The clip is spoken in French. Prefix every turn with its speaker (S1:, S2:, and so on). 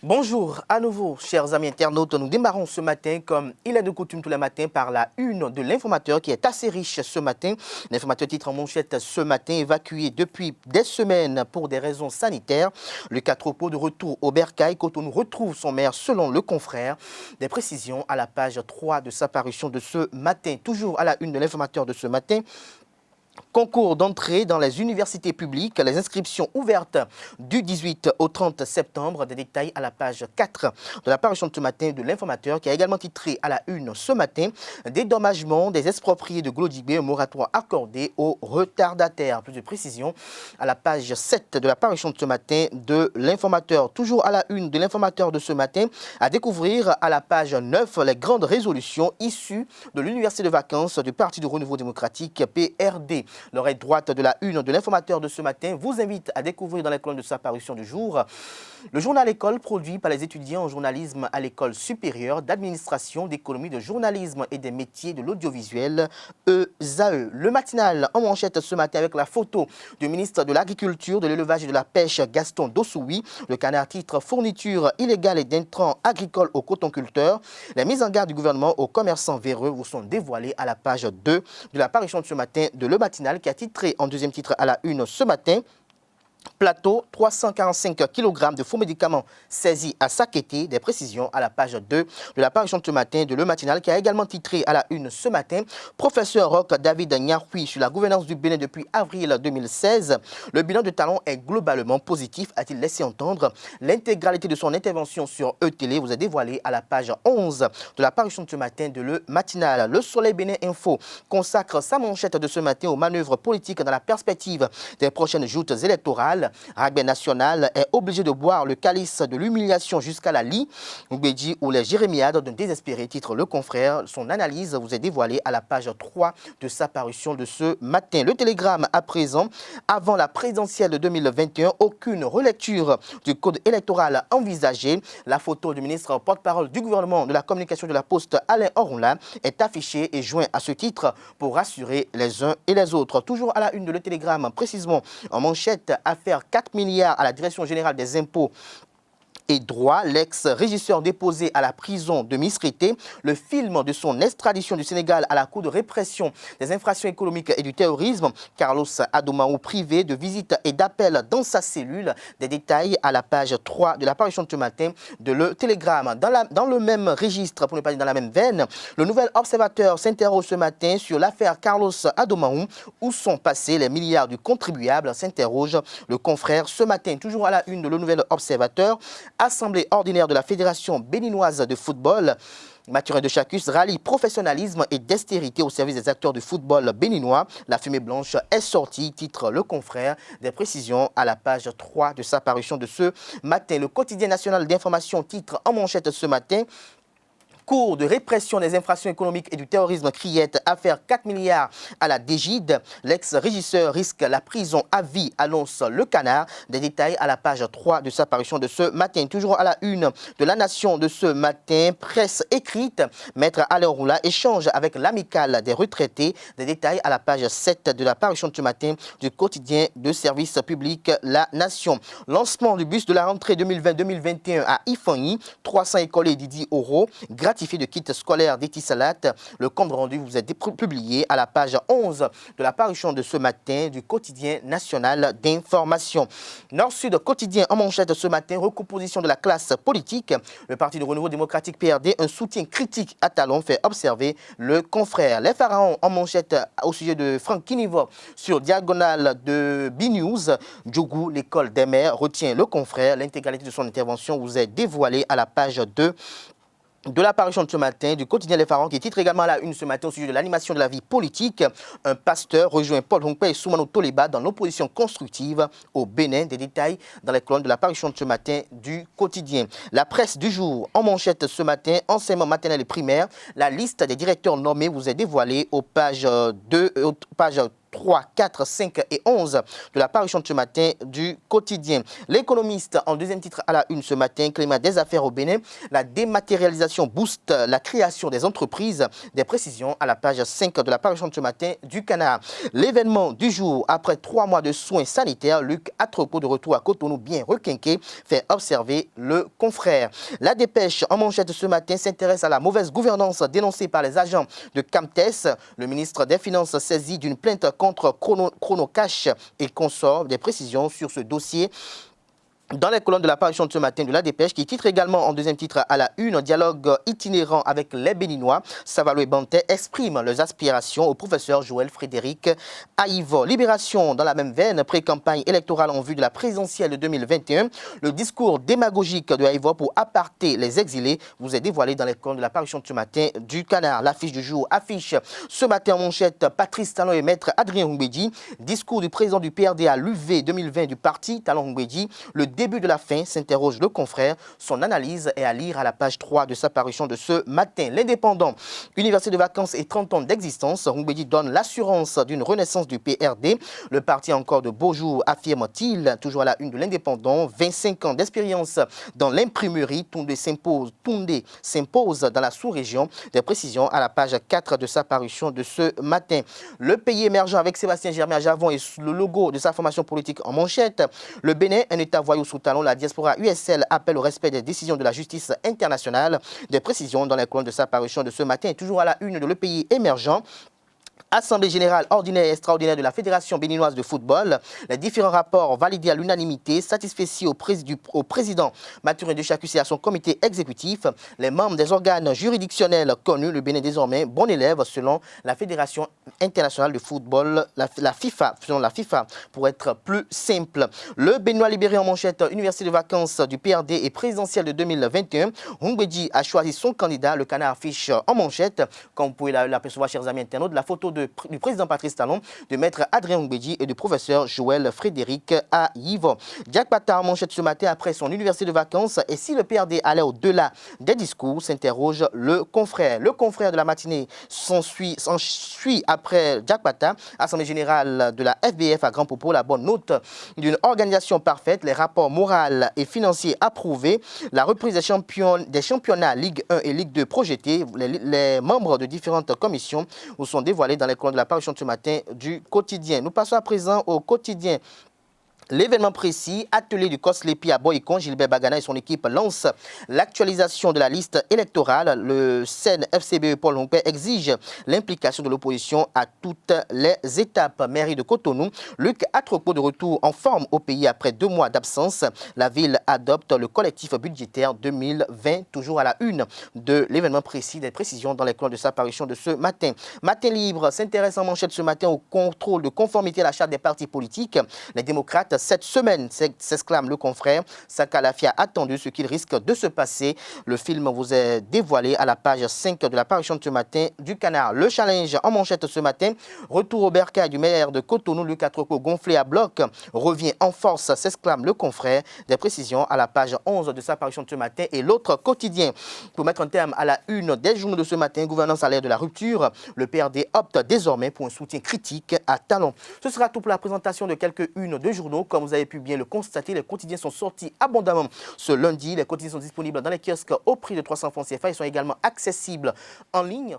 S1: Bonjour à nouveau, chers amis internautes. Nous démarrons ce matin, comme il est de coutume tous les matins, par la une de l'informateur qui est assez riche ce matin. L'informateur titre en manchette ce matin, évacué depuis des semaines pour des raisons sanitaires. Le cas troupeau de retour au bercail, Cotonou retrouve son maire selon le confrère. Des précisions à la page 3 de sa parution de ce matin. Toujours à la une de l'informateur de ce matin. Concours d'entrée dans les universités publiques, les inscriptions ouvertes du 18 au 30 septembre. Des détails à la page 4 de la parution de ce matin de l'informateur qui a également titré à la une ce matin dédommagement des expropriés de Glodibé, un moratoire accordé aux retardataires. Plus de précisions à la page 7 de la parution de ce matin de l'informateur. Toujours à la une de l'informateur de ce matin, à découvrir à la page 9 les grandes résolutions issues de l'université de vacances du Parti du Renouveau démocratique PRD. L'oreille droite de la une de l'informateur de ce matin vous invite à découvrir dans les colonnes de sa parution du jour le journal École produit par les étudiants en journalisme à l'École supérieure d'administration, d'économie, de journalisme et des métiers de l'audiovisuel, ESAE. Le matinal en manchette ce matin avec la photo du ministre de l'Agriculture, de l'Élevage et de la Pêche, Gaston Dossoui. Le canard titre fourniture illégale et d'intrants agricoles aux cotonculteurs. Les mises en garde du gouvernement aux commerçants véreux vous sont dévoilées à la page 2 de la parution de ce matin de Le Matinal qui a titré en deuxième titre à la une ce matin. Plateau, 345 kg de faux médicaments saisis à Sakété. Des précisions à la page 2 de la parution de ce matin de Le Matinal qui a également titré à la une ce matin. Professeur Roch David Nyahoui sur la gouvernance du Bénin depuis avril 2016. Le bilan de Talon est globalement positif, a-t-il laissé entendre. L'intégralité de son intervention sur E-Télé vous est dévoilée à la page 11 de la parution de ce matin de Le Matinal. Le Soleil Bénin Info consacre sa manchette de ce matin aux manœuvres politiques dans la perspective des prochaines joutes électorales. Ragbé national est obligé de boire le calice de l'humiliation jusqu'à la lie. Oubedi ou les jérémiades d'un désespéré, titre Le Confrère. Son analyse vous est dévoilée à la page 3 de sa parution de ce matin. Le Télégramme à présent, avant la présidentielle de 2021, aucune relecture du code électoral envisagée. La photo du ministre porte-parole du gouvernement de la communication de la Poste, Alain Orunla, est affichée et joint à ce titre pour rassurer les uns et les autres. Toujours à la une de Le Télégramme, précisément en manchette, affaire 4 milliards à la Direction générale des impôts et droit, l'ex-régisseur déposé à la prison de Misrété, le film de son extradition du Sénégal à la Cour de répression des infractions économiques et du terrorisme, Carlos Adomaou privé de visite et d'appel dans sa cellule. Des détails à la page 3 de l'apparition de ce matin de Le Télégramme. Dans le même registre, pour ne pas dire dans la même veine, le Nouvel Observateur s'interroge ce matin sur l'affaire Carlos Adomaou. Où sont passés les milliards du contribuable, s'interroge le confrère ce matin. Toujours à la une de Le Nouvel Observateur, Assemblée ordinaire de la Fédération béninoise de football. Mathurin de Chacus rallie professionnalisme et dextérité au service des acteurs du football béninois. La fumée blanche est sortie, titre Le Confrère. Des précisions à la page 3 de sa parution de ce matin. Le quotidien national d'information titre en manchette ce matin. Cours de répression des infractions économiques et du terrorisme criette, affaire 4 milliards à la Dégide. L'ex-régisseur risque la prison à vie, annonce Le Canard. Des détails à la page 3 de sa parution de ce matin. Toujours à la une de La Nation de ce matin, presse écrite. Maître Alain Orunla échange avec l'amicale des retraités. Des détails à la page 7 de la parution de ce matin du quotidien de service public La Nation. Lancement du bus de la rentrée 2020-2021 à Ifani. 300 écoliers Didi Oro. Gratifié de kits scolaires d'Etisalat. Le compte rendu vous est publié à la page 11 de la parution de ce matin du quotidien national d'information. Nord-Sud quotidien en manchette ce matin, recomposition de la classe politique. Le Parti du Renouveau démocratique PRD, un soutien critique à Talon, fait observer le confrère. Les pharaons en manchette au sujet de Franck Kinivo sur diagonale de B-News. Djougou, l'école des maires, retient le confrère. L'intégralité de son intervention vous est dévoilée à la page 2 de l'apparition de ce matin du quotidien Les Pharaons qui titre également à la une ce matin au sujet de l'animation de la vie politique. Un pasteur rejoint Paul Hongpe et Soumano Toleba dans l'opposition constructive au Bénin. Des détails dans les colonnes de l'apparition de ce matin du quotidien. La presse du jour en manchette ce matin, enseignement maternel et primaire. La liste des directeurs nommés vous est dévoilée aux pages 3, 4, 5 et 11 de la parution de ce matin du quotidien. L'économiste en deuxième titre à la une ce matin, climat des affaires au Bénin, la dématérialisation booste la création des entreprises, des précisions à la page 5 de la parution de ce matin du Canard. L'événement du jour, après 3 mois de soins sanitaires, Luc Atrepo de retour à Cotonou bien requinqué, fait observer le confrère. La dépêche en manchette ce matin s'intéresse à la mauvaise gouvernance dénoncée par les agents de Camtes. Le ministre des Finances saisit d'une plainte contre Chronocash et consort. Des précisions sur ce dossier dans les colonnes de la parution de ce matin de la dépêche, qui titre également en deuxième titre à la une, un dialogue itinérant avec les Béninois. Savalo et Bantais expriment leurs aspirations au professeur Joël Frédéric Aïvo. Libération dans la même veine, pré-campagne électorale en vue de la présidentielle de 2021. Le discours démagogique de Aïvo pour aparter les exilés vous est dévoilé dans les colonnes de la parution de ce matin du Canard. L'affiche du jour affiche ce matin en manchette Patrice Talon et maître Adrien Humbedi. Discours du président du PRD à l'UV 2020 du parti Talon Humbedi. Le début de la fin, s'interroge le confrère. Son analyse est à lire à la page 3 de sa parution de ce matin. L'Indépendant, université de vacances et 30 ans d'existence, Humbedi donne l'assurance d'une renaissance du PRD. Le parti a encore de beaux jours, affirme-t-il, toujours à la une de l'Indépendant. 25 ans d'expérience dans l'imprimerie, Toundé s'impose dans la sous-région. Des précisions à la page 4 de sa parution de ce matin. Le pays émergent avec Sébastien Germain à Javon et le logo de sa formation politique en manchette. Le Bénin, un État voyou sous talon, la diaspora USL appelle au respect des décisions de la justice internationale. Des précisions dans les colonnes de sa parution de ce matin, toujours à la une de Le Pays émergent. Assemblée générale ordinaire et extraordinaire de la Fédération béninoise de football. Les différents rapports validés à l'unanimité, satisfaits au président Mathurin Deschacus et à son comité exécutif. Les membres des organes juridictionnels connus, le Bénin désormais bon élève selon la Fédération internationale de football, la FIFA, selon la FIFA, pour être plus simple. Le Béninois libéré en manchette, université de vacances du PRD et présidentielle de 2021. Humbedi a choisi son candidat, le Canard affiche en manchette, comme vous pouvez l'apercevoir, chers amis internautes, la photo du président Patrice Talon, de maître Adrien Humbedi et du professeur Joël Frédéric Aïvo. Jack Pata en manchette ce matin après son université de vacances. Et si le PRD allait au-delà des discours, s'interroge le confrère. Le confrère de la matinée s'ensuit après Jack Pata. Assemblée générale de la FBF à Grand Popo, la bonne note d'une organisation parfaite, les rapports moraux et financiers approuvés, la reprise des championnats Ligue 1 et Ligue 2 projetés, les membres de différentes commissions vous sont dévoilés dans les colonnes de la parution de ce matin du quotidien. Nous passons à présent au quotidien. L'événement précis, atelier du COSLEPI à Boycon, Gilbert Bagana et son équipe lancent l'actualisation de la liste électorale. Le SEN FCBE Paul Hompé exige l'implication de l'opposition à toutes les étapes. Mairie de Cotonou, Luc Atrepo de retour en forme au pays après 2 mois d'absence. La ville adopte le collectif budgétaire 2020, toujours à la une de l'événement précis. Des précisions dans les colonnes de sa parution de ce matin. Matin Libre s'intéresse en manchette ce matin au contrôle de conformité à la charte des partis politiques. Les démocrates cette semaine, s'exclame le confrère. Sakalafia a attendu ce qu'il risque de se passer. Le film vous est dévoilé à la page 5 de la parution de ce matin du Canard. Le challenge en manchette ce matin. Retour au bercail du maire de Cotonou, Luc Atrepo gonflé à bloc. Revient en force, s'exclame le confrère. Des précisions à la page 11 de sa parution de ce matin. Et l'autre quotidien. Pour mettre un terme à la une des journaux de ce matin, gouvernance à l'ère de la rupture. Le PRD opte désormais pour un soutien critique à Talon. Ce sera tout pour la présentation de quelques-unes de journaux. Comme vous avez pu bien le constater, les quotidiens sont sortis abondamment ce lundi. Les quotidiens sont disponibles dans les kiosques au prix de 300 francs CFA. Ils sont également accessibles en ligne.